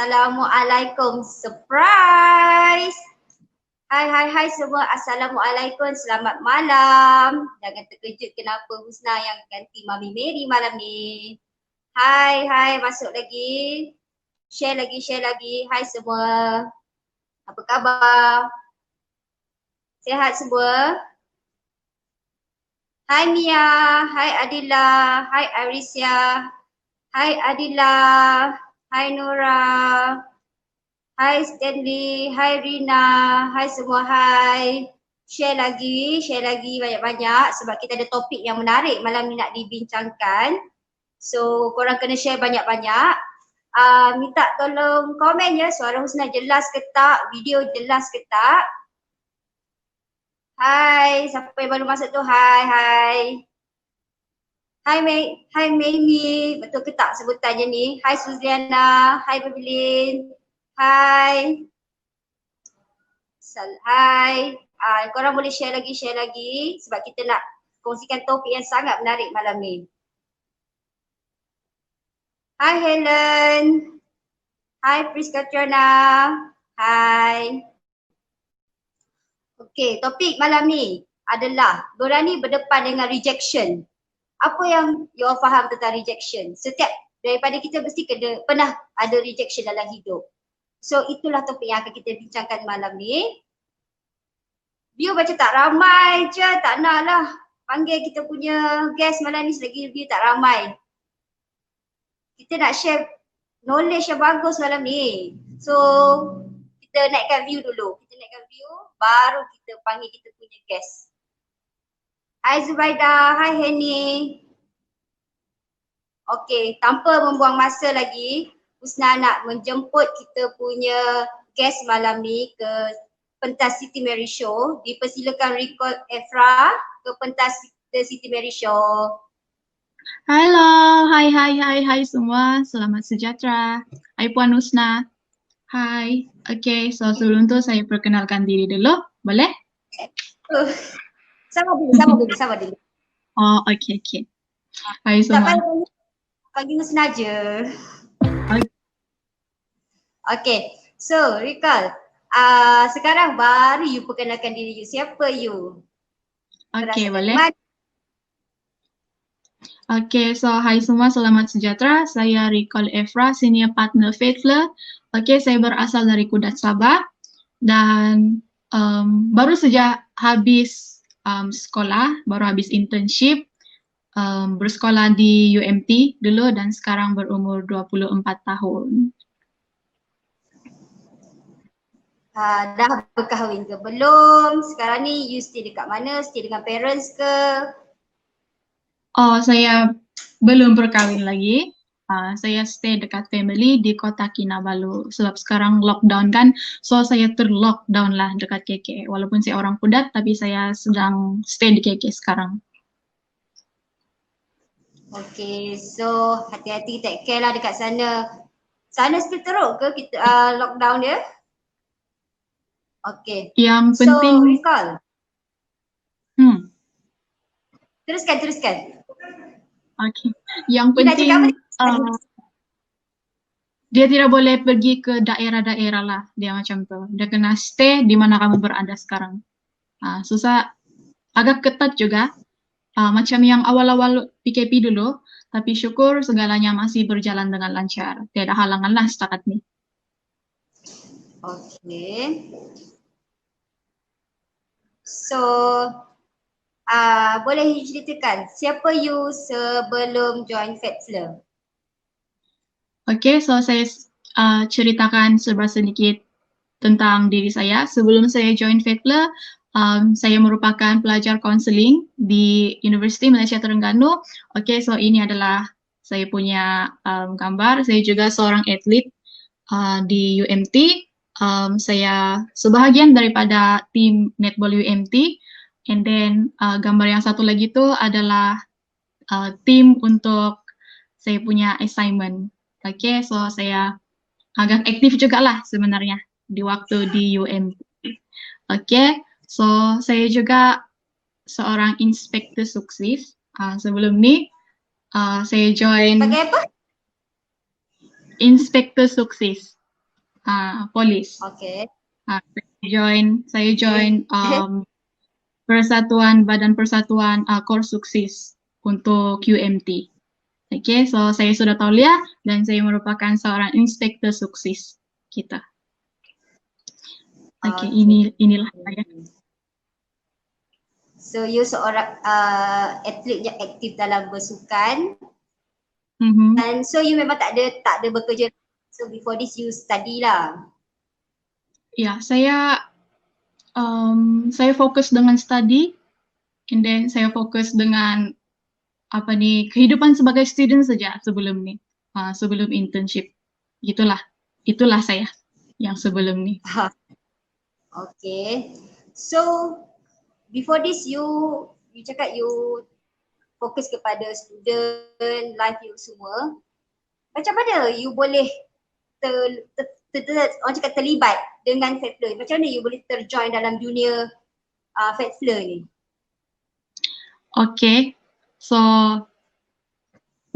Assalamualaikum. Surprise! Hai semua. Assalamualaikum. Selamat malam. Jangan terkejut kenapa Husna yang ganti Mami Mary malam ni. Hai, masuk lagi. Share lagi. Hai semua. Apa khabar? Sihat semua? Hai Mia, hai Adila, hai Arisia, hai Adila, hai Nora, hai Stanley, hai Rina, hai semua hai. Share lagi banyak-banyak sebab kita ada topik yang menarik malam ni nak dibincangkan. So korang kena share banyak-banyak. Minta tolong komen ya, suara Husna jelas ke tak, video jelas ke tak. Hai, siapa yang baru masuk tu? Hai. Hai Mimi, betul ke tak sebutannya ni? Hai Suziana, hai Bebilin, hai. Hai, korang boleh share lagi sebab kita nak kongsikan topik yang sangat menarik malam ni. Hai Helen, hai Priska Triana, hai. Okey, topik malam ni adalah berani berdepan dengan rejection. Apa yang you all faham tentang rejection? Setiap daripada kita mesti pernah ada rejection dalam hidup. So itulah topik yang akan kita bincangkan malam ni. View macam tak ramai je, tak nak lah panggil kita punya guest malam ni selagi view tak ramai. Kita nak share knowledge yang bagus malam ni. So kita naikkan view dulu. Baru kita panggil kita punya guest. Hai Zubaida, hai Henny. Okey, tanpa membuang masa lagi, Husna nak menjemput kita punya guest malam ni ke pentas Siti Mary Show. Dipersilakan recall Efra ke pentas Siti Mary Show. Halo, hai semua, selamat sejahtera. Hai Puan Husna. Hai, okay, so sebelum tu saya perkenalkan diri dulu, boleh? Sama dulu. Oh, okay. Hai semua. Pagi Husna je. Okay. Okay, so recall. Sekarang baru you perkenalkan diri you. Siapa you? Okay, boleh? Okay, so hai semua, selamat sejahtera. Saya Recall Efra, Senior Partner Faithful. Okay, saya berasal dari Kudat Sabah dan baru saja habis sekolah, baru habis internship, bersekolah di UMT dulu dan sekarang berumur 24 tahun. Dah berkahwin ke belum? Sekarang ni you stay dekat mana? Stay dengan parents ke? Oh, saya belum berkahwin lagi. Saya stay dekat family di kota Kinabalu sebab sekarang lockdown kan, so saya terlockdown lah dekat KK. Walaupun saya orang Kudat tapi saya sedang stay di KK sekarang. Okay, so hati-hati, take care lah dekat sana. Sana still teruk ke kita lockdown dia? Okay. Yang penting. So recall. Teruskan. Okay. Yang penting dia tidak boleh pergi ke daerah-daerah lah, dia macam tu. Dia kena stay di mana kamu berada sekarang. Susah, agak ketat juga. Macam yang awal-awal PKP dulu, tapi syukur segalanya masih berjalan dengan lancar. Tiada halangan lah setakat ni. Okay. So, boleh ceritakan siapa you sebelum join Faithful? Okay, so saya ceritakan sedikit tentang diri saya. Sebelum saya join Faithful, saya merupakan pelajar konseling di Universiti Malaysia Terengganu. Okay, so ini adalah saya punya gambar. Saya juga seorang atlet di UMT. Saya sebahagian daripada tim netball UMT. And then gambar yang satu lagi tu adalah tim untuk saya punya assignment. Okay, so saya agak aktif juga lah sebenarnya di waktu di UMT. Okay, so saya juga seorang inspektur sukses. Sebelum ni saya join. Sebagai apa? Inspektur sukses. polis. Okay. Saya join Badan Persatuan Core Sukses untuk QMT. Okay, so saya sudah Taulia dan saya merupakan seorang inspektur sukses kita. Okay, inilah saya. So you seorang atlet yang aktif dalam bersukan. And so you memang tak ada bekerja. So before this you study lah. Ya, saya fokus dengan study, and then saya fokus dengan kehidupan sebagai student saja sebelum ni, sebelum internship. Itulah saya yang sebelum ni. Okay. So before this you cakap you fokus kepada student life you semua. Macam mana you boleh orang cakap terlibat dengan FETFLR? Macam mana you boleh terjoin dalam dunia FETFLR ni? Okay, so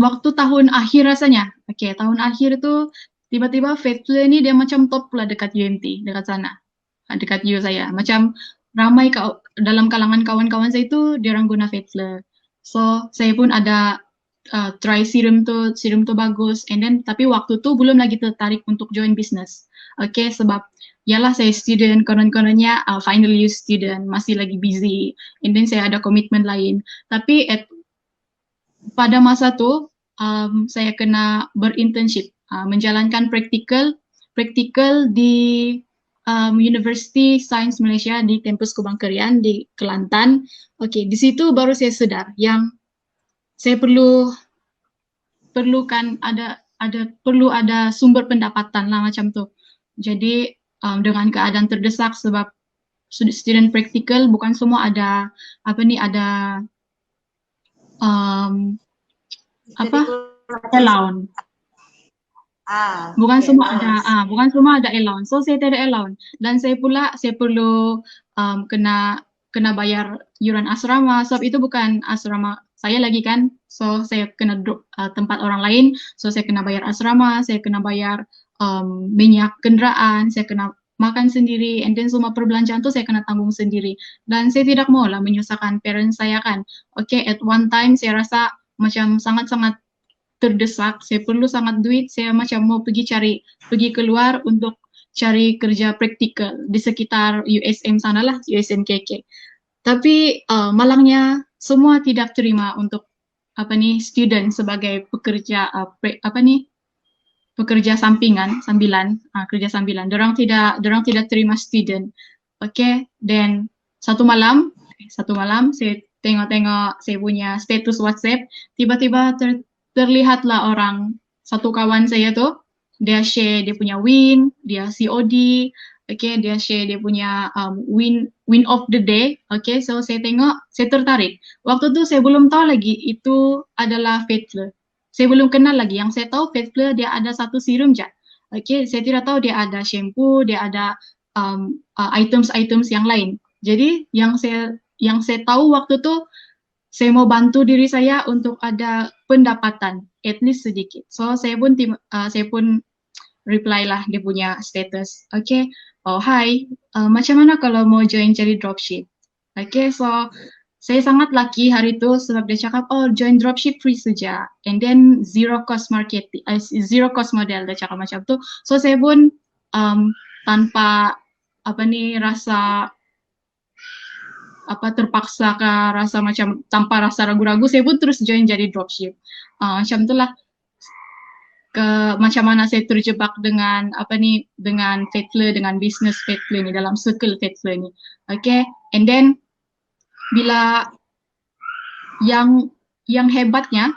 waktu tahun akhir rasanya. Okay, tahun akhir tu tiba-tiba FETFLR ni dia macam top pula dekat UMT, dekat sana, dekat U saya. Macam ramai dalam kalangan kawan-kawan saya tu dia orang guna FETFLR. So saya pun ada try serum tu bagus, and then tapi waktu tu belum lagi tertarik untuk join business. Okay, sebab yalah saya student, konon-kononnya final year student, masih lagi busy, and then saya ada komitmen lain. Tapi pada masa tu saya kena berinternship, menjalankan praktikal di University Sains Malaysia di kampus Kubang Kerian di Kelantan. Okay, di situ baru saya sedar yang saya perlu ada sumber pendapatan lah macam tu. Jadi dengan keadaan terdesak sebab student practical bukan semua ada allowance. Bukan semua ada allowance. So saya tidak ada allowance, dan saya perlu kena bayar yuran asrama, sebab itu bukan asrama saya lagi kan. So saya kena tempat orang lain, so saya kena bayar asrama, saya kena bayar minyak kenderaan, saya kena makan sendiri, and then semua perbelanjaan tu saya kena tanggung sendiri. Dan saya tidak maulah menyusahkan parents saya kan. Okay, at one time saya rasa macam sangat-sangat terdesak, saya perlu sangat duit, saya macam mau pergi keluar untuk cari kerja praktikal di sekitar USM sana lah, USM KK. Tapi malangnya semua tidak terima untuk student sebagai pekerja pekerja sambilan. Dorang tidak terima student. Okay, then satu malam saya tengok saya punya status WhatsApp, tiba-tiba terlihatlah orang, satu kawan saya tu, dia share dia punya win, dia COD, okay, dia share dia punya win of the day. Okay, so saya tengok, saya tertarik. Waktu tu saya belum tahu lagi itu adalah FETFLR. Saya belum kenal lagi. Yang saya tahu FETFLR dia ada satu serum je. Okay, saya tidak tahu dia ada shampoo, dia ada items yang lain. Jadi yang saya tahu waktu tu, saya mau bantu diri saya untuk ada pendapatan, at least sedikit. So saya pun reply lah dia punya status. Okay, oh hi, macam mana kalau mau join jadi dropship? Okay, so saya sangat lucky hari tu sebab dia cakap, oh join dropship free saja, and then zero cost model, dia cakap macam tu. So saya pun tanpa rasa terpaksa ke rasa macam tanpa rasa ragu-ragu, saya pun terus join jadi dropship. Macam itulah macam mana saya terjebak dengan dengan FETFLR, dengan bisnes FETFLR ni, dalam circle FETFLR ni. Okay, and then bila yang hebatnya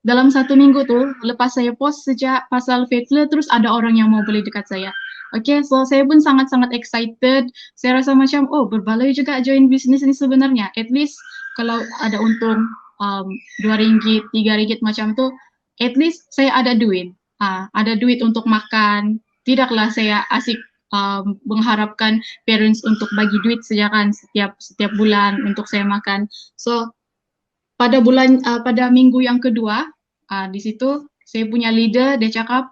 dalam satu minggu tu lepas saya post sejak pasal FETFLR, terus ada orang yang mau beli dekat saya. Okay, so saya pun sangat-sangat excited. Saya rasa macam, oh berbaloi juga join bisnis ni sebenarnya. At least kalau ada untung RM2, RM3 macam tu, at least saya ada duit. Ada duit untuk makan. Tidaklah saya asyik mengharapkan parents untuk bagi duit saja kan setiap bulan untuk saya makan. So pada minggu yang kedua, di situ saya punya leader dia cakap,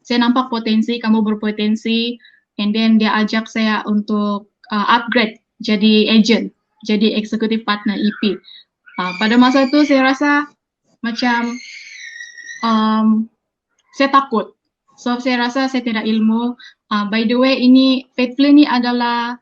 saya nampak potensi, kamu berpotensi, and then dia ajak saya untuk upgrade jadi agent, jadi executive partner EP. Pada masa itu saya rasa macam saya takut. So saya rasa saya tidak ilmu. By the way, ini Faithful ini adalah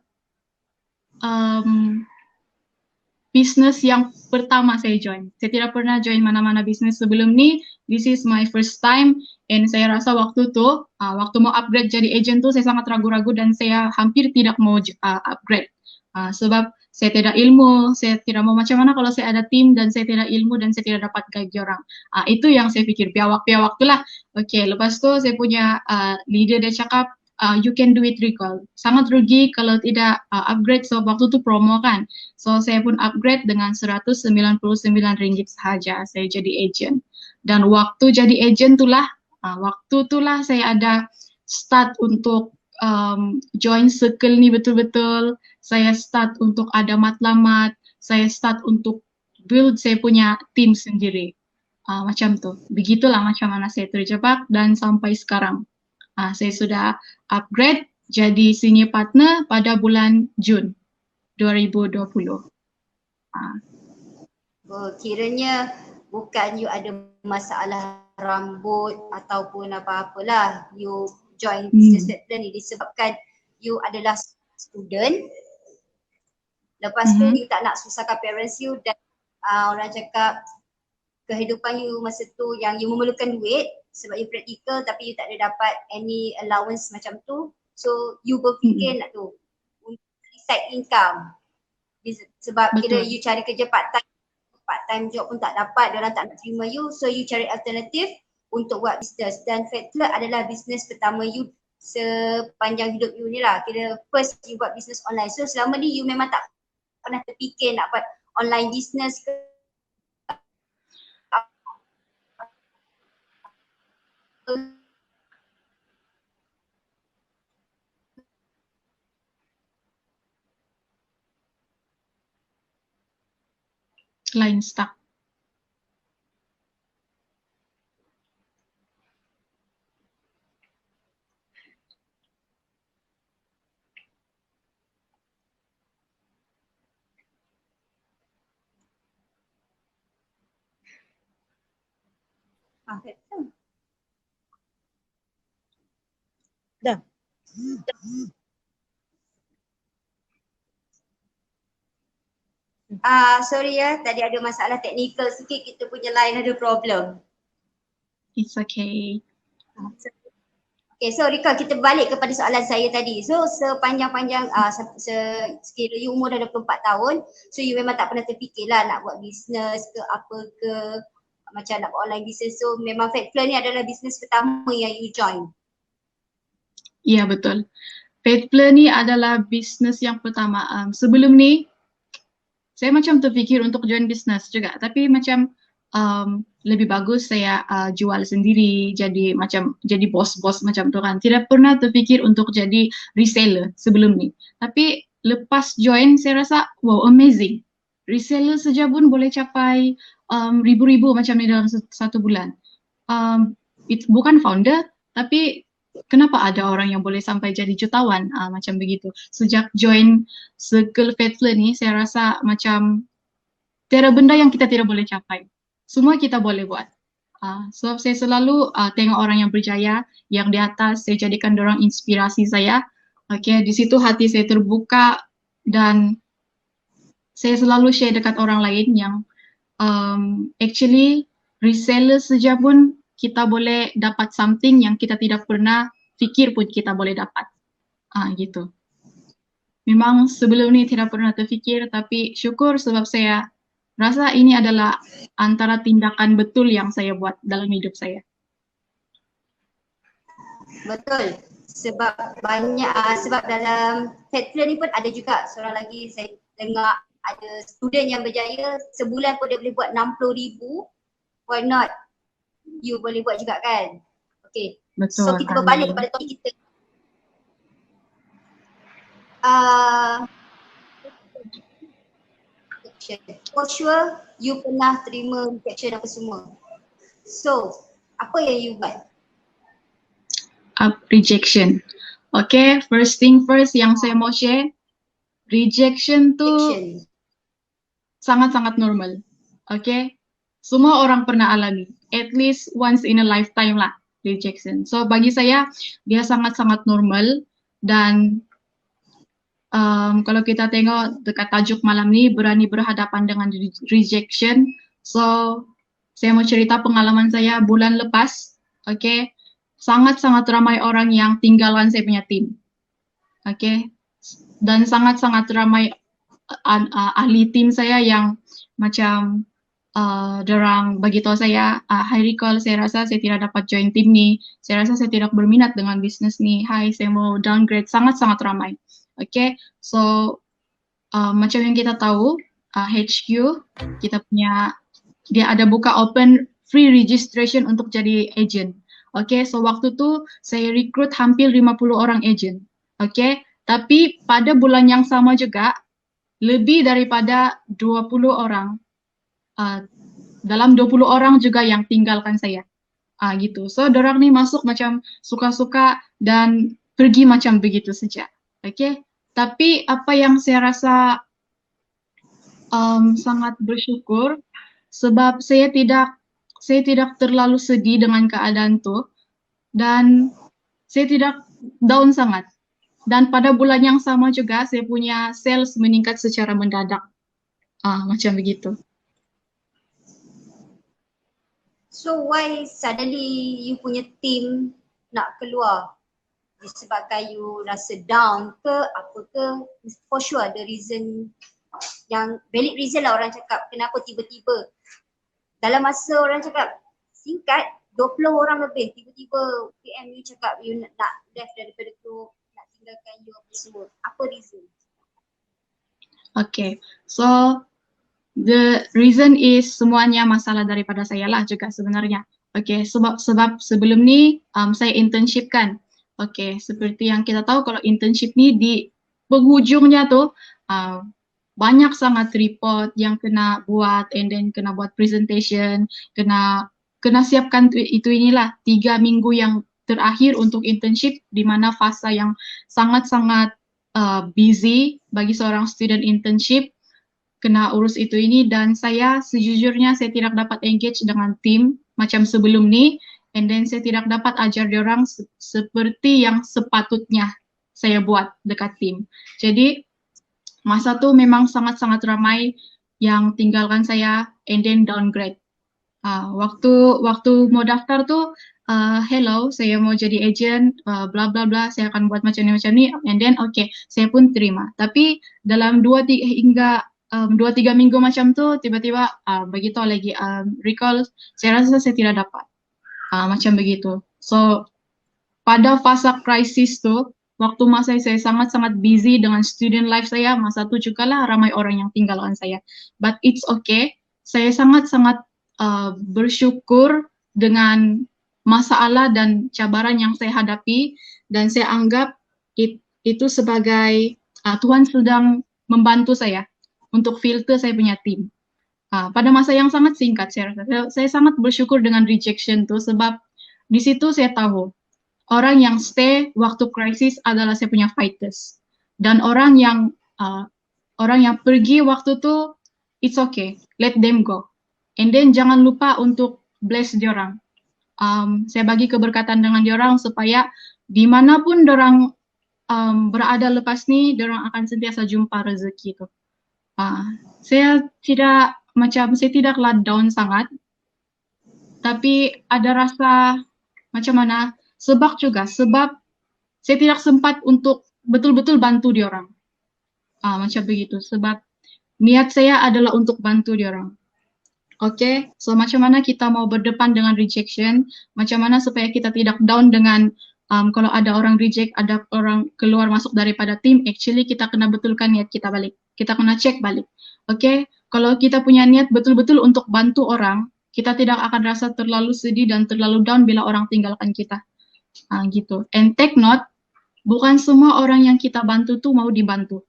bisnes yang pertama saya join. Saya tidak pernah join mana-mana bisnes sebelum ni. This is my first time. And saya rasa waktu tu, waktu mau upgrade jadi agent tu, saya sangat ragu-ragu dan saya hampir tidak mau upgrade. Sebab saya tidak ilmu, saya tidak mau macam mana kalau saya ada tim dan saya tidak ilmu dan saya tidak dapat guide orang. Itu yang saya fikir, biawak-biawak tu lah. Okay, lepas tu saya punya leader dia cakap, you can do it recall. Sangat rugi kalau tidak upgrade, so waktu tu promo kan. So saya pun upgrade dengan RM199 sahaja, saya jadi agent. Dan waktu jadi agent itulah, waktu itulah saya ada start untuk join circle ni betul-betul. Saya start untuk ada matlamat, saya start untuk build saya punya tim sendiri. Macam tu. Begitulah macam mana saya terjebak dan sampai sekarang. Saya sudah upgrade jadi senior partner pada bulan Jun 2020. Kiranya bukan you ada masalah rambut ataupun apa-apalah. You join business partner ni disebabkan you adalah student. Lepas tu you tak nak susahkan parents you dan orang cakap kehidupan you masa tu yang you memerlukan duit sebab you practical tapi you tak ada dapat any allowance macam tu. So you berfikir nak tu untuk side income. Sebab kira you cari kerja part time job pun tak dapat, diorang tak nak terima you, so you cari alternatif untuk buat business. Dan Faithful adalah business pertama you sepanjang hidup you ni lah. Kira first you buat business online. So selama ni you memang tak pernah terfikir nak buat online business ke? Line stuck. Dah. Sorry ya, tadi ada masalah teknikal sikit, kita punya line ada problem. It's okay. Okay, so Rika, kita balik kepada soalan saya tadi. So sepanjang-panjang sekira you umur dah 24 tahun, so you memang tak pernah terfikirlah nak buat bisnes ke apa ke, macam nak buat online bisnes. So memang Faithful ni adalah bisnes pertama yang you join. Iya betul. Faithful ni adalah bisnes yang pertama. Sebelum ni saya macam terfikir untuk join bisnes juga, tapi macam lebih bagus saya jual sendiri, jadi bos-bos macam tu kan. Tidak pernah terfikir untuk jadi reseller sebelum ni. Tapi lepas join saya rasa wow, amazing. Reseller saja pun boleh capai ribu-ribu macam ni dalam satu bulan. Bukan founder, tapi kenapa ada orang yang boleh sampai jadi jutawan macam begitu. Sejak join circle Faithful ni saya rasa macam tiada benda yang kita tidak boleh capai. Semua kita boleh buat. Sebab saya selalu tengok orang yang berjaya, yang di atas, saya jadikan dorang inspirasi saya. Okay, di situ hati saya terbuka dan saya selalu share dekat orang lain yang actually reseller saja pun kita boleh dapat something yang kita tidak pernah fikir pun kita boleh dapat. Gitu. Memang sebelum ni tidak pernah terfikir, tapi syukur sebab saya rasa ini adalah antara tindakan betul yang saya buat dalam hidup saya. Betul. Sebab banyak, sebab dalam Faithful ni pun ada juga seorang lagi saya dengar ada student yang berjaya sebulan pun dia boleh buat 60,000. Why not? You boleh buat juga kan? Okay. Betul. So kita berbalik kepada topik kita. For sure you pernah terima rejection apa semua. So apa yang you buat? rejection. Oke, first thing first yang saya mau share, rejection tuh Rejection. sangat-sangat normal. Oke, semua orang pernah alami, at least once in a lifetime lah rejection. So bagi saya dia sangat-sangat normal dan kalau kita tengok dekat tajuk malam ni berani berhadapan dengan rejection. So saya mau cerita pengalaman saya bulan lepas. Oke, sangat-sangat ramai orang yang tinggalkan saya punya tim. Oke, dan sangat-sangat ramai ahli tim saya yang macam dorang bagi tahu saya, hi recall, saya rasa saya tidak dapat join tim ni, saya rasa saya tidak berminat dengan bisnes ni, hai saya mau downgrade, sangat-sangat ramai. Oke, so macam yang kita tahu, HQ kita punya, dia ada buka open free registration untuk jadi agent. Oke, so waktu tu saya rekrut hampir 50 orang agent. Oke, tapi pada bulan yang sama juga lebih daripada 20 orang, dalam 20 orang juga yang tinggalkan saya. Gitu. So dorang ni masuk macam suka-suka dan pergi macam begitu saja. Oke, tapi apa yang saya rasa sangat bersyukur sebab saya tidak terlalu sedih dengan keadaan tu dan saya tidak down sangat. Dan pada bulan yang sama juga saya punya sales meningkat secara mendadak. Macam begitu. So why suddenly you punya team nak keluar? Disebabkan you rasa down ke apa ke? For sure ada reason yang valid reason lah orang cakap kenapa tiba-tiba dalam masa orang cakap singkat 20 orang lebih tiba-tiba PM you cakap you nak left daripada tu, nak tinggalkan you apa semua. Apa reason? Okay, so the reason is semuanya masalah daripada saya lah juga sebenarnya. Okay, sebab sebelum ni saya internship kan. Okay, seperti yang kita tahu kalau internship ni di penghujungnya tuh banyak sangat report yang kena buat and then kena buat presentation, kena siapkan inilah 3 minggu yang terakhir untuk internship di mana fase yang sangat-sangat busy bagi seorang student internship, kena urus itu ini dan saya sejujurnya saya tidak dapat engage dengan tim macam sebelum ni and then saya tidak dapat ajar diorang seperti yang sepatutnya saya buat dekat tim. Jadi masa tu memang sangat-sangat ramai yang tinggalkan saya and then downgrade. Waktu mau daftar tuh hello, saya mau jadi agent, bla bla bla, saya akan buat macam ni, and then okay, saya pun terima. Tapi dalam 2-3 minggu macam tu, tiba-tiba begitu lagi recall, saya rasa saya tidak dapat. Macam begitu. So, pada fase krisis tu, waktu masa saya sangat-sangat busy dengan student life saya, masa tu juga lah ramai orang yang tinggalkan saya. But it's okay, saya sangat-sangat bersyukur dengan masalah dan cabaran yang saya hadapi dan saya anggap itu sebagai Tuhan sedang membantu saya untuk filter saya punya tim. Pada masa yang sangat singkat saya sangat bersyukur dengan rejection tuh sebab di situ saya tahu orang yang stay waktu krisis adalah saya punya fighters dan orang yang pergi waktu itu it's okay, let them go. And then jangan lupa untuk bless diorang. Saya bagi keberkatan dengan diorang supaya dimanapun diorang berada lepas ni, diorang akan sentiasa jumpa rezeki itu. Saya tidaklah down sangat, tapi ada rasa macam mana, sebab saya tidak sempat untuk betul-betul bantu diorang. Macam begitu, sebab niat saya adalah untuk bantu diorang. Oke, so macam mana kita mau berdepan dengan rejection, macam mana supaya kita tidak down dengan kalau ada orang reject, ada orang keluar masuk daripada tim, actually kita kena betulkan niat kita balik. Kita kena cek balik. Oke, kalau kita punya niat betul-betul untuk bantu orang, kita tidak akan rasa terlalu sedih dan terlalu down bila orang tinggalkan kita. Gitu. And take note, bukan semua orang yang kita bantu tuh mau dibantu.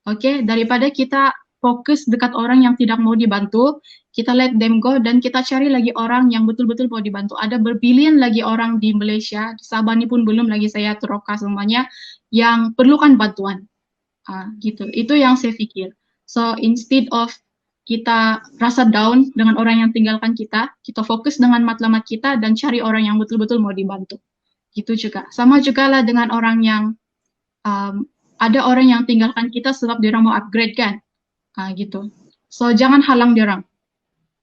Oke, daripada kita fokus dekat orang yang tidak mau dibantu, kita let them go dan kita cari lagi orang yang betul-betul mau dibantu. Ada berbilion lagi orang di Malaysia, di Sabah ini pun belum lagi saya teroka semuanya yang perlukan bantuan. Gitu. Itu yang saya pikir. So instead of kita rasa down dengan orang yang tinggalkan kita fokus dengan matlamat kita dan cari orang yang betul-betul mau dibantu. Gitu juga. Sama juga lah dengan orang yang ada orang yang tinggalkan kita sebab dia orang mau upgrade kan. Gitu. So jangan halang dia orang.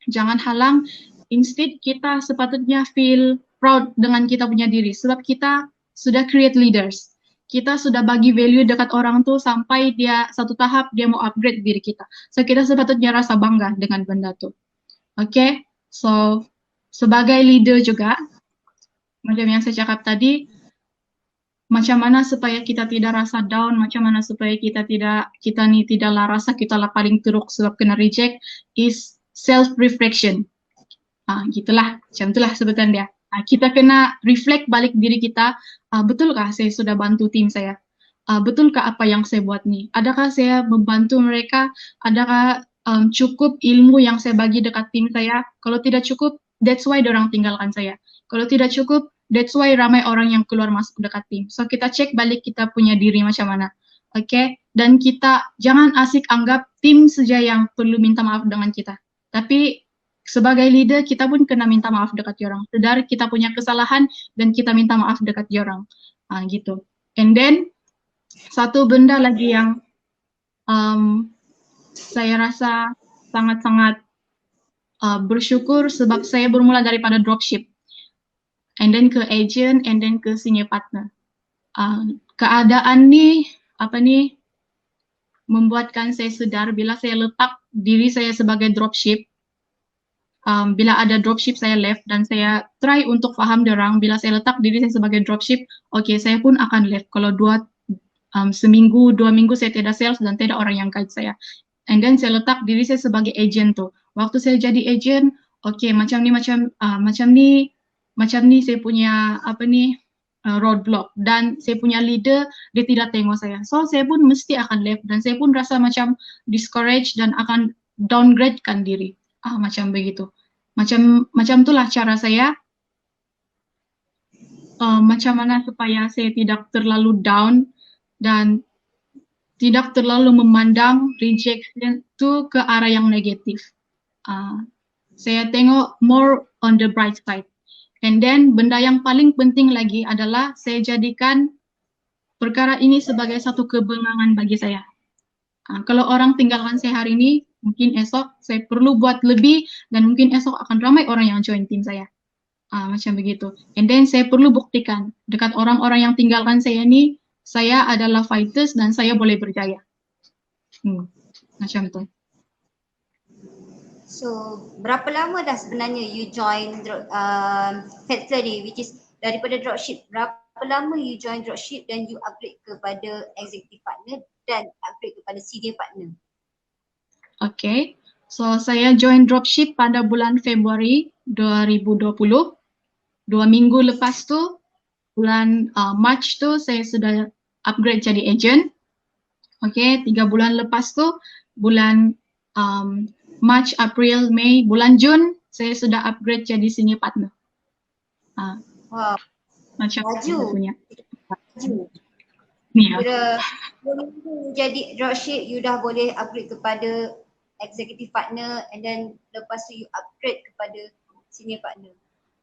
Jangan halang. Instead kita sepatutnya feel proud dengan kita punya diri sebab kita sudah create leaders. Kita sudah bagi value dekat orang tuh sampai dia satu tahap dia mau upgrade diri kita. So kita sepatutnya rasa bangga dengan benda tuh. Oke? So sebagai leader juga macam yang saya cakap tadi, macam mana supaya kita tidak rasa down, macam mana supaya kita tidaklah rasa kita lah paling teruk sebab kena reject, is self-reflection. Gitulah, macam itulah sebutan dia. Kita kena reflect balik diri kita, betulkah saya sudah bantu tim saya? Betulkah apa yang saya buat nih? Adakah saya membantu mereka? Adakah cukup ilmu yang saya bagi dekat tim saya? Kalau tidak cukup, that's why orang tinggalkan saya. Kalau tidak cukup, that's why ramai orang yang keluar masuk dekat tim. So kita cek balik kita punya diri macam mana. Oke? Dan kita jangan asik anggap tim saja yang perlu minta maaf dengan kita. Tapi sebagai leader kita pun kena minta maaf dekat orang. Sedar kita punya kesalahan dan kita minta maaf dekat orang. Gitu. And then satu benda lagi yang saya rasa sangat-sangat bersyukur sebab saya bermula daripada dropship. And then ke agent, and then ke senior partner. Keadaan ni, membuatkan saya sedar bila saya letak diri saya sebagai dropship. Bila ada dropship saya left dan saya try untuk faham dorang, bila saya letak diri saya sebagai dropship, okay, saya pun akan left. Kalau seminggu, 2 minggu saya tidak sales dan tidak orang yang guide saya. And then saya letak diri saya sebagai agent tuh. Waktu saya jadi agent, okay, macam ni saya punya roadblock dan saya punya leader dia tidak tengok saya. So saya pun mesti akan left dan saya pun rasa macam discouraged dan akan downgradekan diri. Macam begitu. Macam itulah cara saya macam mana supaya saya tidak terlalu down dan tidak terlalu memandang rejection itu ke arah yang negatif. Saya tengok more on the bright side. And then benda yang paling penting lagi adalah saya jadikan perkara ini sebagai satu kebenangan bagi saya. Kalau orang tinggalkan saya hari ini, mungkin esok saya perlu buat lebih dan mungkin esok akan ramai orang yang join tim saya. Macam begitu. And then saya perlu buktikan dekat orang-orang yang tinggalkan saya ini, saya adalah fighters dan saya boleh berjaya. Macam tu. So, berapa lama dah sebenarnya you join Fettler ni, which is daripada dropship? Berapa lama you join dropship dan you upgrade kepada executive partner dan upgrade kepada senior partner? Okay, so saya join dropship pada bulan Februari 2020. 2 minggu lepas tu, bulan March tu saya sudah upgrade jadi agent. Okay, 3 bulan lepas tu, bulan March, April, Mei, bulan Jun saya sudah upgrade jadi senior partner. Wow. Macam laju. punya. Laju. Ni ya. Bila jadi dropship, you dah boleh upgrade kepada executive partner and then lepas tu you upgrade kepada senior partner.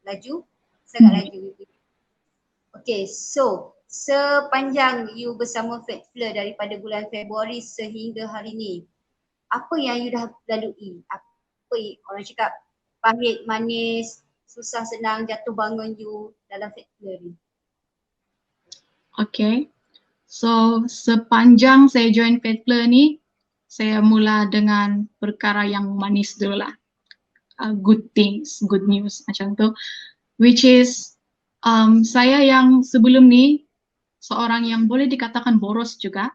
Laju? Sangat laju. Okay, so sepanjang you bersama Fettler daripada bulan Februari sehingga hari ni, apa yang you dah lalui? Apa orang cakap pahit, manis, susah senang, jatuh bangun you dalam Fettler ni? Okay, so sepanjang saya join Fettler ni, saya mula dengan perkara yang manis dulu lah. Good things, good news macam tu. Which is, saya yang sebelum ni, seorang yang boleh dikatakan boros juga.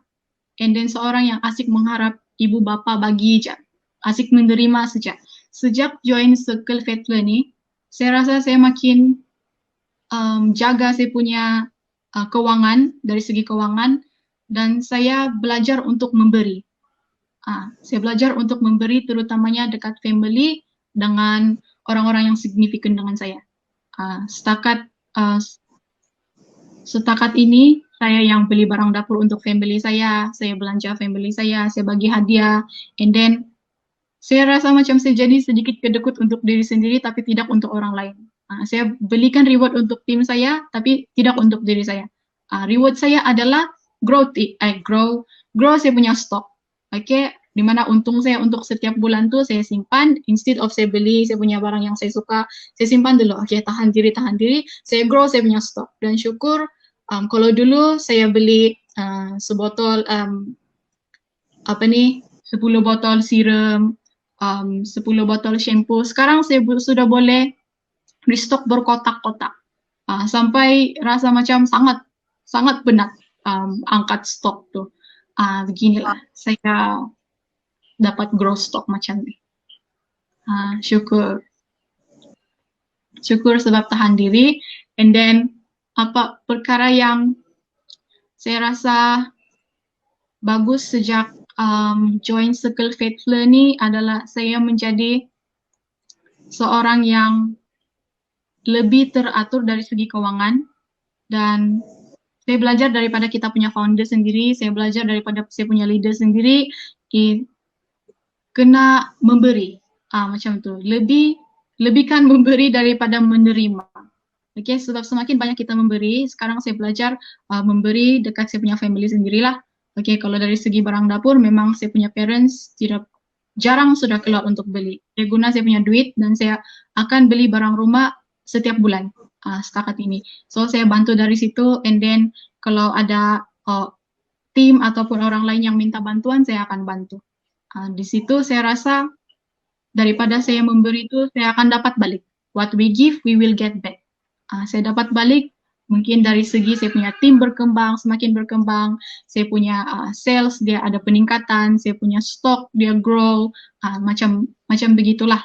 And then seorang yang asik mengharap ibu bapa bagi je. Asik menerima saja. Sejak join Circle Fettler ni, saya rasa saya makin jaga saya punya kewangan, dari segi kewangan, dan saya belajar untuk memberi. Saya belajar untuk memberi terutamanya dekat family dengan orang-orang yang signifikan dengan saya. Setakat ini saya yang beli barang dapur untuk family saya belanja family saya bagi hadiah, and then saya rasa macam saya jadi sedikit kedekut untuk diri sendiri tapi tidak untuk orang lain. Saya belikan reward untuk tim saya tapi tidak untuk diri saya. Reward saya adalah grow saya punya stok. Oke, di mana untung saya untuk setiap bulan tuh saya simpan, instead of saya beli saya punya barang yang saya suka, saya simpan dulu. Oke, tahan diri, saya grow saya punya stok. Dan syukur kalau dulu saya beli sebotol 10 botol serum, 10 botol shampoo. Sekarang saya sudah boleh restock berkotak-kotak. Sampai rasa macam sangat penat angkat stok tuh. Beginilah saya dapat grow stock macam ni. Syukur sebab tahan diri. And then perkara yang saya rasa bagus sejak join Circle Faithful ni adalah saya menjadi seorang yang lebih teratur dari segi keuangan, dan saya belajar daripada kita punya founder sendiri, saya belajar daripada saya punya leader sendiri, kena memberi, macam tu. Lebihkan memberi daripada menerima. Okay, sebab semakin banyak kita memberi, sekarang saya belajar memberi dekat saya punya family sendirilah. Okay, kalau dari segi barang dapur, memang saya punya parents jarang sudah keluar untuk beli. Saya guna saya punya duit dan saya akan beli barang rumah setiap bulan setakat ini. So saya bantu dari situ, and then kalau ada tim ataupun orang lain yang minta bantuan, saya akan bantu. Di situ saya rasa daripada saya memberi itu, saya akan dapat balik. What we give, we will get back. Saya dapat balik, mungkin dari segi saya punya tim berkembang, semakin berkembang, saya punya sales dia ada peningkatan, saya punya stok dia grow, macam begitulah.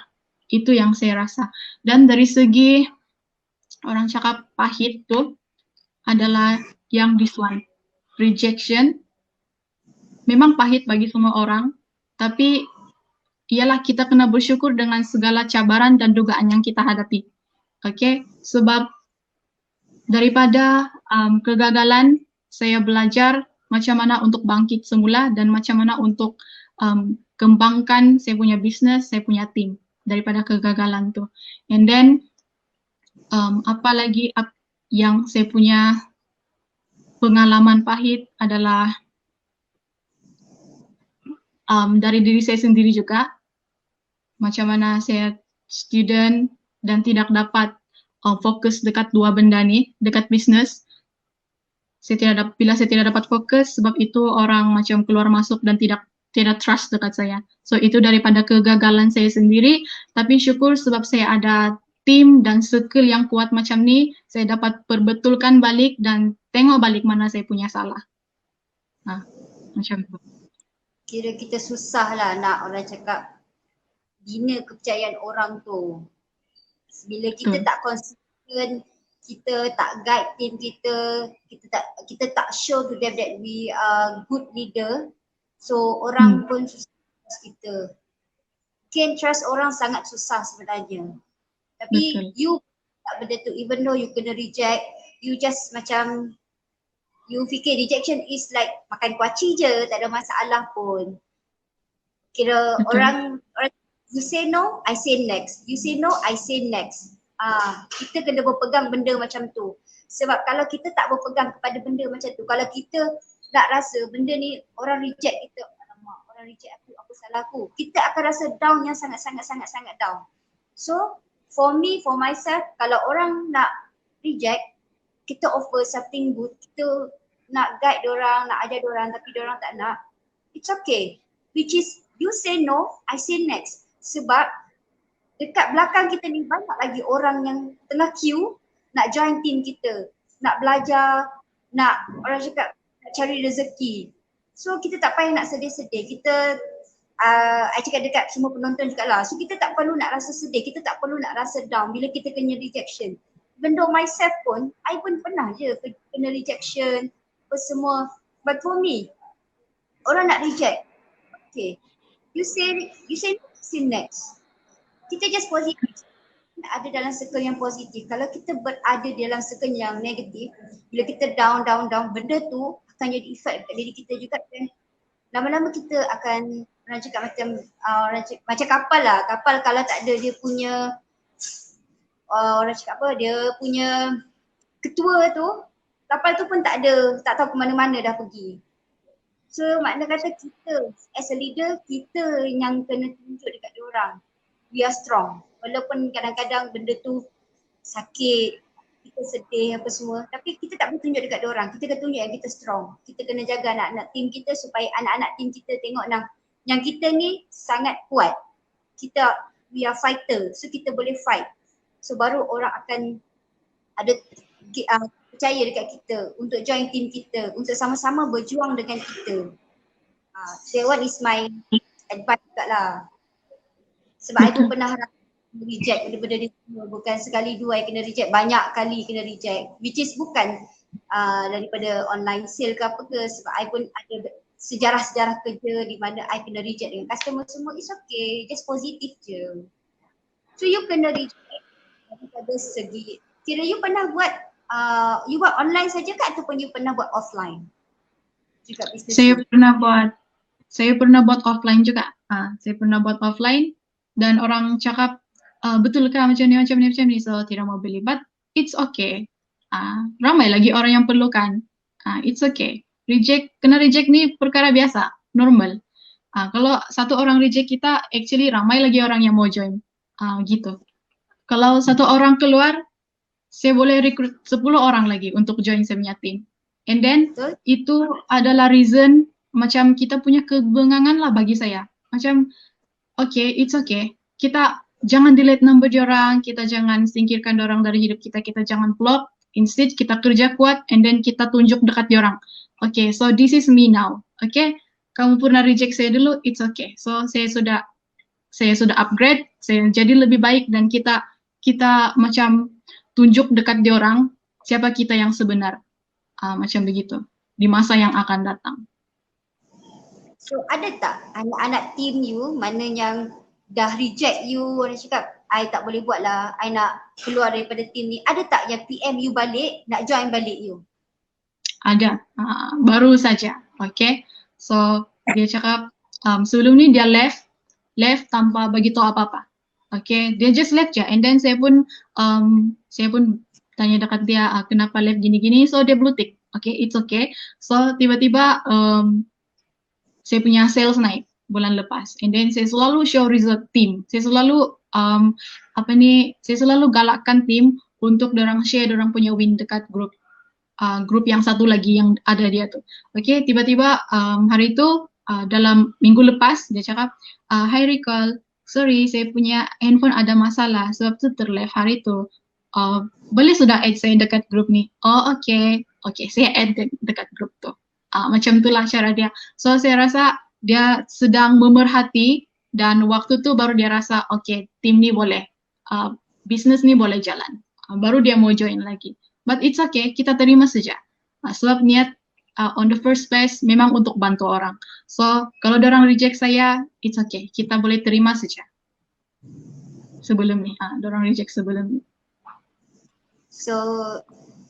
Itu yang saya rasa. Dan dari segi orang cakap pahit tuh adalah yang this one, rejection. Memang pahit bagi semua orang, tapi ialah kita kena bersyukur dengan segala cabaran dan dugaan yang kita hadapi. Okay, sebab daripada kegagalan, saya belajar macam mana untuk bangkit semula dan macam mana untuk kembangkan saya punya bisnes, saya punya tim daripada kegagalan tu. And then apa lagi yang saya punya pengalaman pahit adalah dari diri saya sendiri juga, macam mana saya student dan tidak dapat fokus dekat dua benda ni, dekat bisnes. Bila saya tidak dapat fokus, sebab itu orang macam keluar masuk dan tidak trust dekat saya. So itu daripada kegagalan saya sendiri, tapi syukur sebab saya ada tim dan circle yang kuat macam ni, saya dapat perbetulkan balik dan tengok balik mana saya punya salah. Macam tu. Kira kita susah lah nak orang cakap bina kepercayaan orang tu. Bila kita tak konsisten, kita tak guide team kita, kita tak show to them that we are good leader, so orang pun susah trust kita. Can trust orang sangat susah sebenarnya. Tapi betul. You tak benda tu, even though you kena reject, you just macam you fikir rejection is like makan kuaci je, tak ada masalah pun. Kira betul. Orang you say no, I say next. You say no, I say next. Kita kena berpegang benda macam tu. Sebab kalau kita tak berpegang kepada benda macam tu, kalau kita nak rasa benda ni orang reject kita, alamak, orang reject aku, apa salah aku, kita akan rasa down yang sangat down. So for me, for myself, kalau orang nak reject, kita offer something good, kita nak guide diorang, nak ajar diorang tapi diorang tak nak, it's okay. Which is, you say no, I say next. Sebab dekat belakang kita ni banyak lagi orang yang tengah queue nak join team kita, nak belajar, nak orang cakap nak cari rezeki. So kita tak payah nak sedih-sedih. Kita, I cakap dekat semua penonton juga lah. So kita tak perlu nak rasa sedih, kita tak perlu nak rasa down bila kita kena rejection. Even though myself pun, I pun pernah je kena rejection, apa semua. But for me, orang nak reject, okay. You say next. Kita just positif. Ada dalam circle yang positif. Kalau kita berada dalam circle yang negatif, bila kita down, benda tu akan jadi effect kat diri kita juga, dan lama-lama kita akan, orang cakap macam kapal lah. Kapal kalau tak ada dia punya orang cakap apa, dia punya ketua tu, kapal tu pun tak tahu ke mana-mana dah pergi. So makna kata kita as a leader, kita yang kena tunjuk dekat diorang we are strong. Walaupun kadang-kadang benda tu sakit, kita sedih apa semua, tapi kita tak boleh tunjuk dekat diorang. Kita kena tunjuk yang kita strong. Kita kena jaga anak-anak tim kita supaya anak-anak tim kita tengok yang kita ni sangat kuat. We are fighter, so kita boleh fight. So baru orang akan ada percaya dekat kita untuk join tim kita, untuk sama-sama berjuang dengan kita. That one is my advice juga lah. Sebab I pun pernah reject benda-benda ni semua. Bukan sekali dua I kena reject, banyak kali kena reject. Which is bukan daripada online sale ke apa ke. Sebab I pun ada sejarah-sejarah kerja di mana I kena reject dengan customer semua. It's okay, just positif je. So you kena reject daripada segi, kira you pernah buat you buat online saja ke ataupun you pernah buat offline juga bisnes? Saya pernah buat offline juga. Saya pernah buat offline dan orang cakap betul kah macam ni, so tidak mau beli. But it's okay. Ramai lagi orang yang perlukan. It's okay. Kena reject ni perkara biasa, normal. Kalau satu orang reject kita, actually ramai lagi orang yang mau join. Gitu. Kalau satu orang keluar, saya boleh rekrut 10 orang lagi untuk join saya punya team. And then itu adalah reason macam kita punya kebengangan lah bagi saya. Macam okay, it's okay. Kita jangan delete number diorang, kita jangan singkirkan diorang dari hidup kita, kita jangan block. Instead kita kerja kuat and then kita tunjuk dekat diorang. Okay, so this is me now. Okay, kamu pernah reject saya dulu, it's okay. So saya sudah upgrade, saya jadi lebih baik dan kita macam tunjuk dekat diorang siapa kita yang sebenar. Macam begitu di masa yang akan datang. So ada tak anak-anak team you mana yang dah reject you, orang cakap I tak boleh buat lah, I nak keluar daripada team ni, ada tak yang PM you balik, nak join balik you? Ada, baru saja. Okay, so dia cakap sebelum ni dia left tanpa bagi tahu apa-apa. Okay, dia just left je, and then saya pun tanya dekat dia kenapa left gini-gini, so dia blue tick. Okay, it's okay. So tiba-tiba saya punya sales naik bulan lepas, and then saya selalu show result team. Saya selalu saya selalu galakkan tim untuk dorang share dorang punya win dekat grup yang satu lagi yang ada dia tu. Okay, tiba-tiba hari itu dalam minggu lepas dia cakap, hi Recall, sorry saya punya handphone ada masalah sebab tu terleft hari tu. Boleh sudah add saya dekat grup ni? Oh okay, saya add dekat grup tu. Macam itulah cara dia. So saya rasa dia sedang memerhati dan waktu tu baru dia rasa okay, tim ni boleh, bisnes ni boleh jalan. Baru dia mau join lagi. But it's okay, kita terima saja. Sebab niat on the first place memang untuk bantu orang. So kalau orang reject saya, it's okay, kita boleh terima saja. Sebelum ni, orang reject sebelum ni. So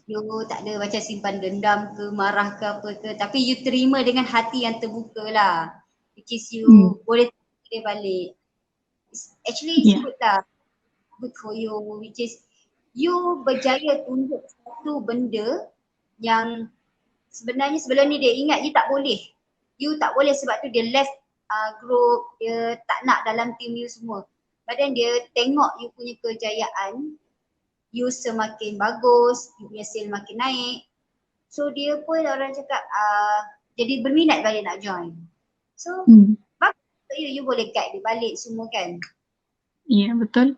you tak ada macam simpan dendam ke, marah ke apa ke, tapi you terima dengan hati yang terbuka lah. Which is you boleh balik. Actually it's good lah. Good for you, which is you berjaya tunjuk satu benda yang sebenarnya sebelum ni dia ingat you tak boleh. You tak boleh sebab tu dia left group, dia tak nak dalam team you semua. Badan dia tengok you punya kejayaan, you semakin bagus, you punya sale makin naik. So dia pun orang cakap jadi berminat balik nak join. So bagus you boleh guide dia balik semua kan. Ya, betul.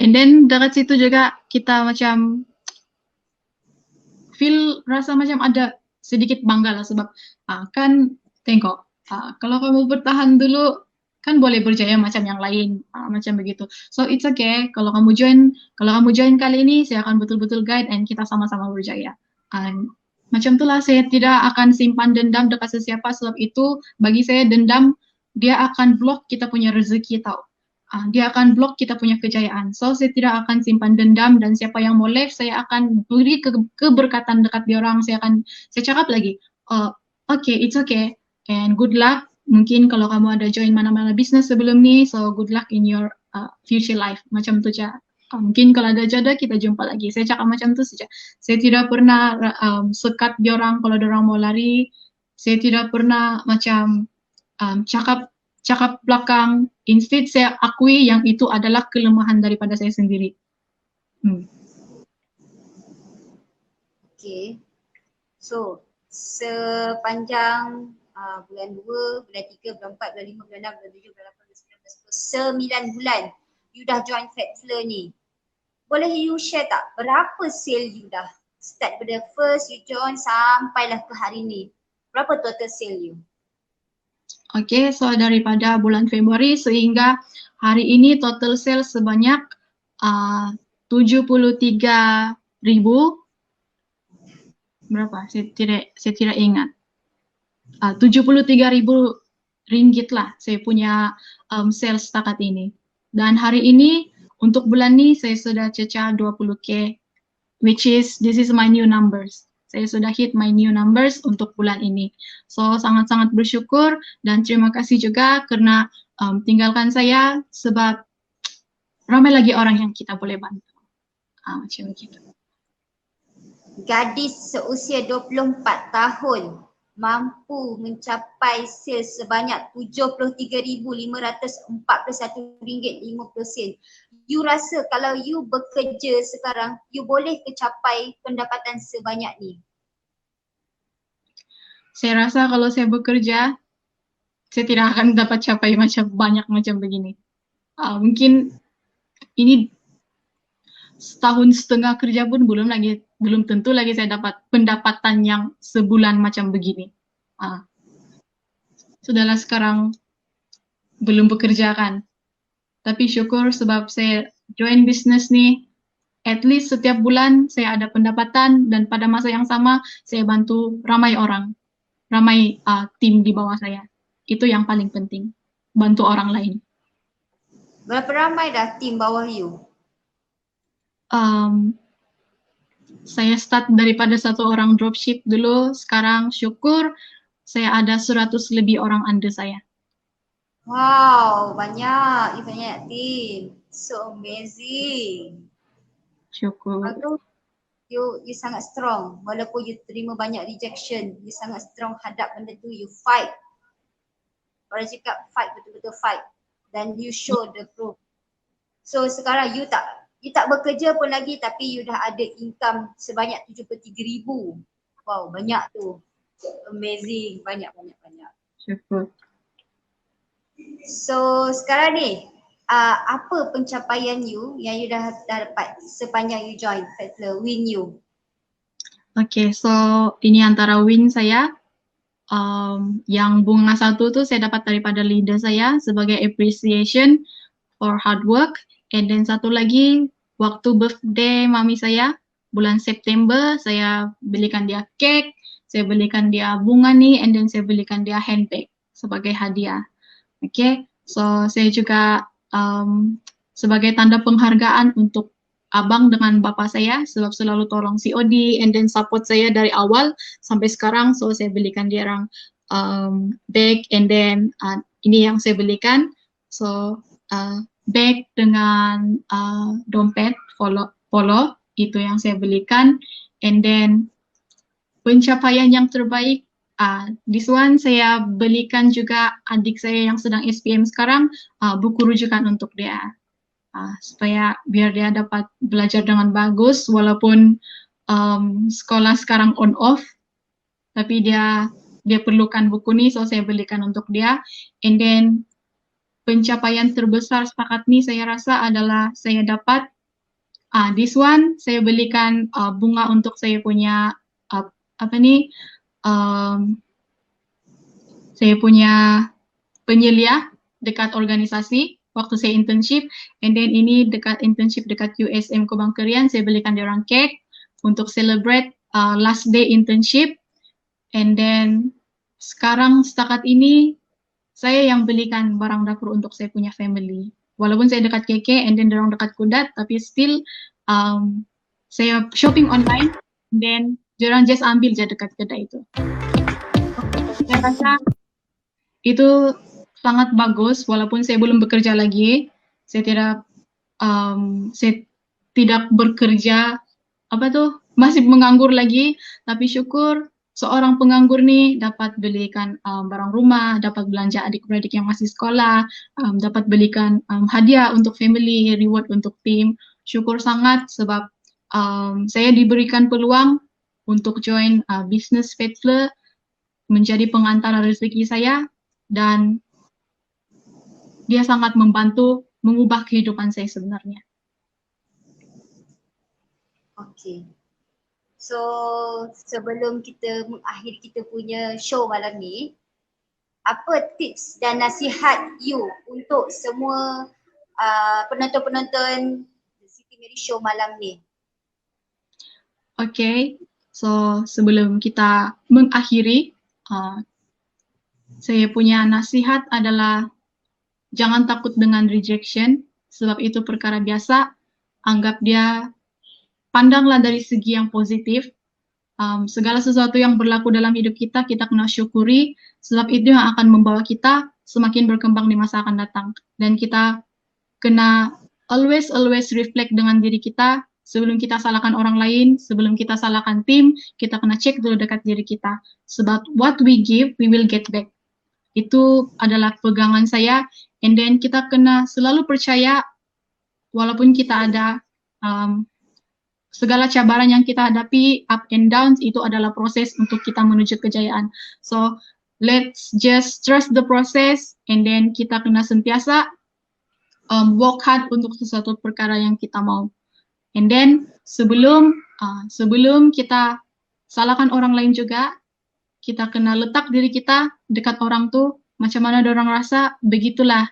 And then dekat situ juga kita macam rasa macam ada sedikit bangga lah sebab kan tengok kalau kamu bertahan dulu kan boleh berjaya macam yang lain, macam begitu. So it's okay kalau kamu join kali ini, saya akan betul-betul guide and kita sama-sama berjaya. Macam itulah, saya tidak akan simpan dendam dekat sesiapa sebab itu bagi saya dendam dia akan block kita punya rezeki tau. Dia akan block kita punya kejayaan. So, saya tidak akan simpan dendam dan siapa yang mau left, saya akan beri keberkatan dekat dia orang. Saya cakap lagi, okay, it's okay, and good luck. Mungkin kalau kamu ada join mana-mana bisnes sebelum ni, so good luck in your future life. Macam tu je. Mungkin kalau ada jodoh kita jumpa lagi. Saya cakap macam tu saja. Saya tidak pernah sekat dia orang kalau dia orang mau lari. Saya tidak pernah macam cakap belakang. Instead saya akui yang itu adalah kelemahan daripada saya sendiri. Okay. So, sepanjang bulan 2, bulan 3, bulan 4, bulan 5, bulan 6, bulan 7, bulan 8, bulan 9, bulan 10, 9 bulan you dah join Fatler ni. Boleh you share tak berapa sale you dah start pada first you join sampailah ke hari ni? Berapa total sale you? Okay, so daripada bulan Februari sehingga hari ini total sales sebanyak 73,000 berapa? Saya tidak ingat. 73,000 ringgit lah saya punya sales setakat ini. Dan hari ini untuk bulan ini saya sudah cecah 20k, which is this is my new numbers. Saya sudah hit my new numbers untuk bulan ini. So sangat-sangat bersyukur dan terima kasih juga karena tinggalkan saya sebab ramai lagi orang yang kita boleh bantu. Macam begitu. Gadis seusia 24 tahun mampu mencapai sales sebanyak RM73,541.50. You rasa kalau you bekerja sekarang, you boleh kecapai pendapatan sebanyak ni? Saya rasa kalau saya bekerja, saya tidak akan dapat capai banyak macam begini. Mungkin ini setahun setengah kerja pun belum tentu lagi saya dapat pendapatan yang sebulan macam begini. Sudahlah sekarang belum bekerja kan. Tapi syukur sebab saya join bisnes ni, at least setiap bulan saya ada pendapatan dan pada masa yang sama saya bantu ramai orang, ramai tim di bawah saya. Itu yang paling penting, bantu orang lain. Berapa ramai dah tim bawah you? Saya start daripada 1 orang dropship dulu, sekarang syukur saya ada 100 lebih orang under saya. Wow, banyak tim. So amazing. Syukur. Bagus. You sangat strong. Walaupun you terima banyak rejection, you sangat strong hadap benda tu, you fight. Orang cakap fight, betul-betul fight. Dan you show the proof. So sekarang you tak bekerja pun lagi tapi you dah ada income sebanyak 73,000. Wow, banyak tu. Amazing, banyak. Syukur. So sekarang ni, apa pencapaian you yang you dah dapat sepanjang you join Fatler, win you? Okay, so ini antara win saya. Yang bunga 1 tu saya dapat daripada leader saya sebagai appreciation for hard work. And then satu lagi, waktu birthday mami saya, bulan September, saya belikan dia cake, saya belikan dia bunga ni, and then saya belikan dia handbag sebagai hadiah. Okay, so saya juga sebagai tanda penghargaan untuk abang dengan bapa saya sebab selalu tolong COD and then support saya dari awal sampai sekarang. So saya belikan dia orang bag and then ini yang saya belikan. So bag dengan dompet polo itu yang saya belikan. And then pencapaian yang terbaik, this one saya belikan juga adik saya yang sedang SPM sekarang buku rujukan untuk dia. Supaya biar dia dapat belajar dengan bagus walaupun sekolah sekarang on off, tapi dia perlukan buku ni, so saya belikan untuk dia. And then pencapaian terbesar setakat ni saya rasa adalah saya dapat this one, saya belikan bunga untuk saya punya saya punya penyelia dekat organisasi waktu saya internship. And then ini dekat internship dekat USM Kubang Kerian, saya belikan dia orang cake untuk celebrate last day internship. And then sekarang setakat ini saya yang belikan barang dapur untuk saya punya family. Walaupun saya dekat KK and then dorang dekat Kudat, tapi still saya shopping online, then dorang just ambil je dekat kedai itu. Saya rasa itu sangat bagus, walaupun saya belum bekerja lagi, saya tidak bekerja, masih menganggur lagi, tapi syukur seorang penganggur nih dapat belikan barang rumah, dapat belanja adik-beradik yang masih sekolah, dapat belikan hadiah untuk family, reward untuk tim. Syukur sangat sebab saya diberikan peluang untuk join bisnis Faithful, menjadi pengantara rezeki saya, dan dia sangat membantu mengubah kehidupan saya sebenarnya. Okay. So, sebelum kita mengakhiri kita punya show malam ni, apa tips dan nasihat you untuk semua penonton-penonton Siti Mary Show malam ni? Okay, so sebelum kita mengakhiri, saya punya nasihat adalah jangan takut dengan rejection, sebab itu perkara biasa. Anggap dia, pandanglah dari segi yang positif. Segala sesuatu yang berlaku dalam hidup kita, kita kena syukuri, sebab itu yang akan membawa kita semakin berkembang di masa akan datang. Dan kita kena always reflect dengan diri kita, sebelum kita salahkan orang lain, sebelum kita salahkan tim, kita kena cek dulu dekat diri kita. Sebab what we give, we will get back. Itu adalah pegangan saya, and then kita kena selalu percaya, walaupun kita ada segala cabaran yang kita hadapi, up and downs, itu adalah proses untuk kita menuju kejayaan. So, let's just trust the process, and then kita kena sentiasa work hard untuk sesuatu perkara yang kita mau. And then, sebelum kita salahkan orang lain juga, kita kena letak diri kita dekat orang tuh, macam mana orang rasa, begitulah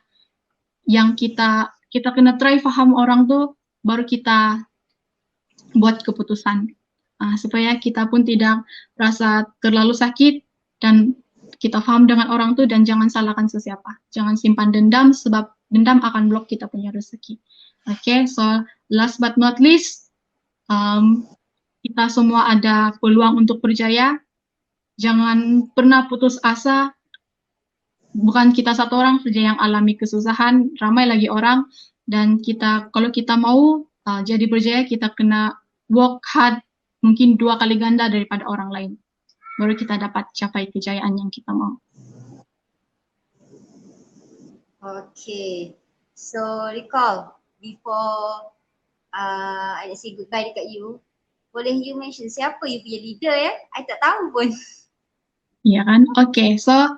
yang kita kena try faham orang tuh, baru kita buat keputusan, supaya kita pun tidak rasa terlalu sakit, dan kita faham dengan orang tuh, dan jangan salahkan sesiapa. Jangan simpan dendam, sebab dendam akan blok kita punya rezeki. Okay, so last but not least, kita semua ada peluang untuk berjaya. Jangan pernah putus asa. Bukan kita satu orang saja yang alami kesusahan, ramai lagi orang. Dan kita, kalau kita mau jadi berjaya, kita kena work hard mungkin 2 kali ganda daripada orang lain. Baru kita dapat capai kejayaan yang kita mau. Okay. So, recall, before I nak say goodbye dekat you, boleh you mention siapa you punya leader ya? I tak tahu pun. Iya kan? Okay, so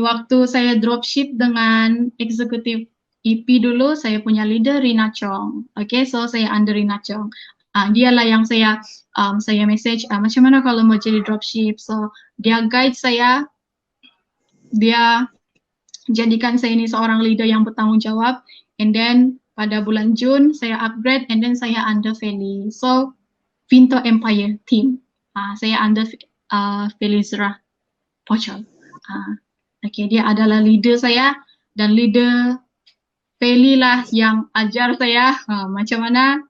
waktu saya dropship dengan eksekutif EP dulu, saya punya leader Rina Chong. Okay, so saya under Rina Chong. Dialah yang saya message, macam mana kalau mau jadi dropship. So, dia guide saya, dia jadikan saya ini seorang leader yang bertanggung jawab. And then, pada bulan Jun, saya upgrade, and then saya under Feli. So, Vinto Empire team. Saya under Feli Zura Pochol. Okay, dia adalah leader saya, dan leader Feli lah yang ajar saya macam mana,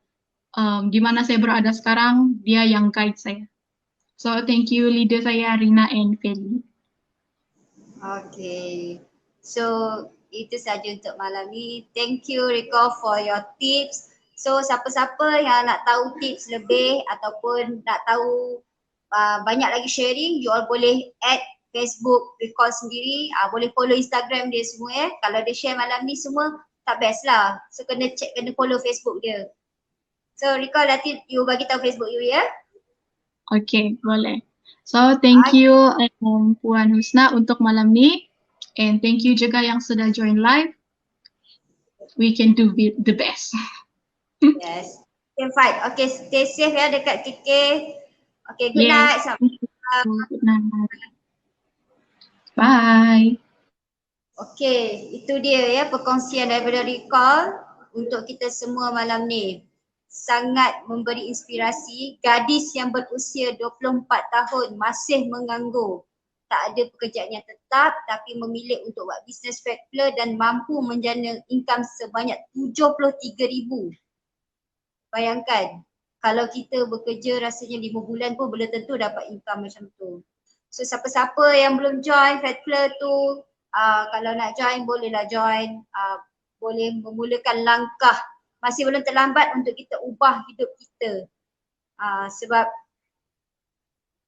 di mana saya berada sekarang, dia yang guide saya. So, thank you leader saya, Rina and Feli. Okay. So, itu saja untuk malam ni. Thank you Rico for your tips. So, siapa-siapa yang nak tahu tips lebih ataupun nak tahu banyak lagi sharing, you all boleh add Facebook Rico sendiri, boleh follow Instagram dia semua ya. Kalau dia share malam ni semua, tak best lah. So, kena check, kena follow Facebook dia. So, Rico, nanti you bagi tahu Facebook you ya. Okay, boleh. So, thank you Puan Husna untuk malam ni. And thank you juga yang sudah join live. We can do the best. Yes. Okay, fine. Okay, stay safe ya dekat KK. Okay, good night. Good night. Bye. Okay, itu dia ya perkongsian daripada Recall untuk kita semua malam ni. Sangat memberi inspirasi. Gadis yang berusia 24 tahun masih menganggur. tak ada pekerjaan yang tetap tapi memilih untuk buat bisnes Fatpler dan mampu menjana income sebanyak 73,000. Bayangkan, kalau kita bekerja rasanya 5 bulan pun belum tentu dapat income macam tu. So siapa-siapa yang belum join Fatpler tu, kalau nak join bolehlah join, boleh memulakan langkah. Masih belum terlambat untuk kita ubah hidup kita. Sebab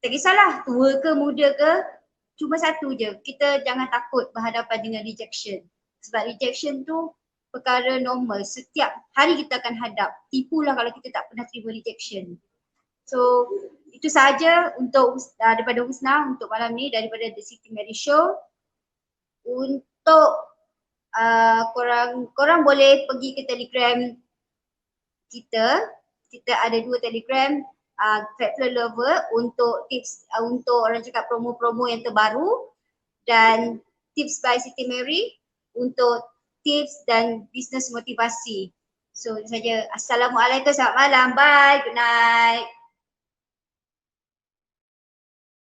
tak kisahlah tua ke muda ke, cuma satu je, kita jangan takut berhadapan dengan rejection. Sebab rejection tu perkara normal, setiap hari kita akan hadap. Tipulah kalau kita tak pernah terima rejection. So itu sahaja untuk daripada Husna untuk malam ni, daripada The Siti Mary Show. Untuk korang boleh pergi ke Telegram kita ada 2 Telegram, Fatpler Lover untuk tips, untuk orang cakap promo-promo yang terbaru, dan Tips by Siti Mary untuk tips dan bisnes motivasi. So itu saja. Assalamualaikum, selamat malam, bye, good night.